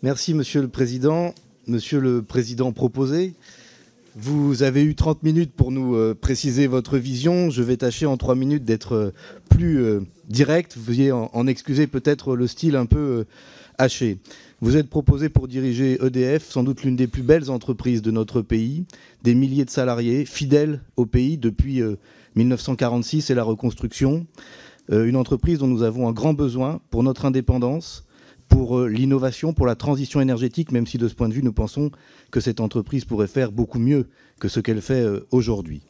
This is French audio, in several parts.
Merci, Monsieur le Président. Monsieur le Président proposé, vous avez eu 30 minutes pour nous préciser votre vision. Je vais tâcher en 3 minutes d'être plus direct. Veuillez en excuser peut-être le style un peu haché. Vous êtes proposé pour diriger EDF, sans doute l'une des plus belles entreprises de notre pays, des milliers de salariés fidèles au pays depuis 1946 et la reconstruction. Une entreprise dont nous avons un grand besoin pour notre indépendance, pour l'innovation, pour la transition énergétique, même si de ce point de vue, nous pensons que cette entreprise pourrait faire beaucoup mieux que ce qu'elle fait aujourd'hui.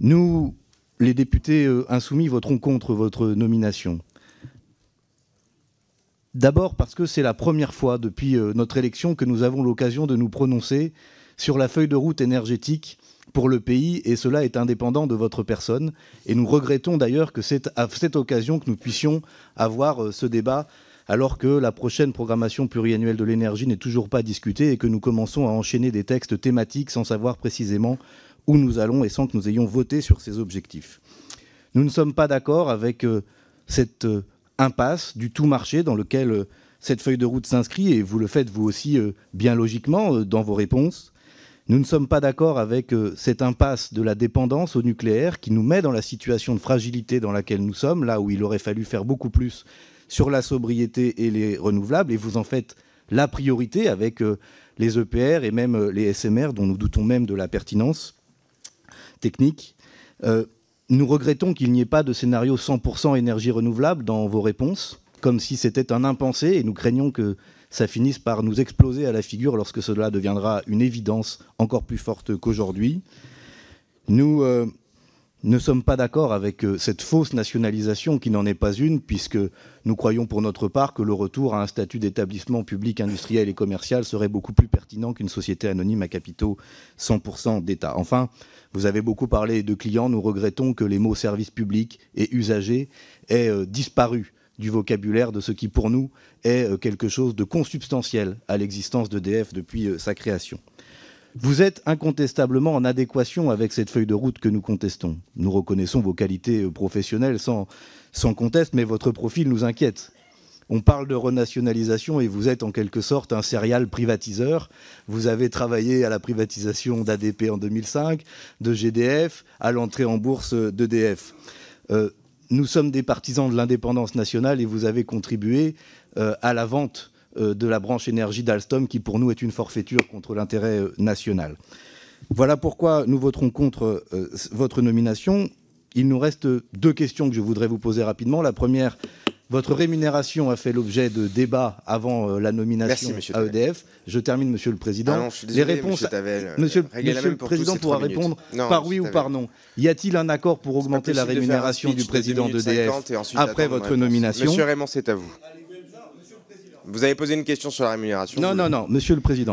Nous, les députés insoumis, voterons contre votre nomination. D'abord parce que c'est la première fois depuis notre élection que nous avons l'occasion de nous prononcer sur la feuille de route énergétique pour le pays, et cela est indépendant de votre personne. Et nous regrettons d'ailleurs que c'est à cette occasion que nous puissions avoir ce débat, alors que la prochaine programmation pluriannuelle de l'énergie n'est toujours pas discutée et que nous commençons à enchaîner des textes thématiques sans savoir précisément où nous allons et sans que nous ayons voté sur ces objectifs. Nous ne sommes pas d'accord avec cette impasse du tout marché dans lequel cette feuille de route s'inscrit, et vous le faites vous aussi bien logiquement dans vos réponses. Nous ne sommes pas d'accord avec cette impasse de la dépendance au nucléaire qui nous met dans la situation de fragilité dans laquelle nous sommes, là où il aurait fallu faire beaucoup plus sur la sobriété et les renouvelables, et vous en faites la priorité avec les EPR et même les SMR, dont nous doutons même de la pertinence technique. Nous regrettons qu'il n'y ait pas de scénario 100% énergie renouvelable dans vos réponses, comme si c'était un impensé, et nous craignons que ça finisse par nous exploser à la figure lorsque cela deviendra une évidence encore plus forte qu'aujourd'hui. Nous ne sommes pas d'accord avec cette fausse nationalisation qui n'en est pas une, puisque nous croyons pour notre part que le retour à un statut d'établissement public industriel et commercial serait beaucoup plus pertinent qu'une société anonyme à capitaux 100% d'État. Enfin, vous avez beaucoup parlé de clients. Nous regrettons que les mots service public et usagers aient disparu du vocabulaire de ce qui, pour nous, est quelque chose de consubstantiel à l'existence d'EDF depuis sa création. Vous êtes incontestablement en adéquation avec cette feuille de route que nous contestons. Nous reconnaissons vos qualités professionnelles sans conteste, mais votre profil nous inquiète. On parle de renationalisation et vous êtes en quelque sorte un serial privatiseur. Vous avez travaillé à la privatisation d'ADP en 2005, de GDF, à l'entrée en bourse d'EDF. Nous sommes des partisans de l'indépendance nationale et vous avez contribué à la vente de la branche énergie d'Alstom, qui pour nous est une forfaiture contre l'intérêt national. Voilà pourquoi nous voterons contre votre nomination. Il nous reste 2 questions que je voudrais vous poser rapidement. La première, votre rémunération a fait l'objet de débats avant la nomination à EDF. Je termine, Monsieur le Président. Ah non, je suis désolé, les réponses, Monsieur le Président pourra répondre par oui ou par non. Y a-t-il un accord pour augmenter la rémunération du président d'EDF après votre nomination? Monsieur Raymond, c'est à vous. Vous avez posé une question sur la rémunération. Non, Monsieur le Président.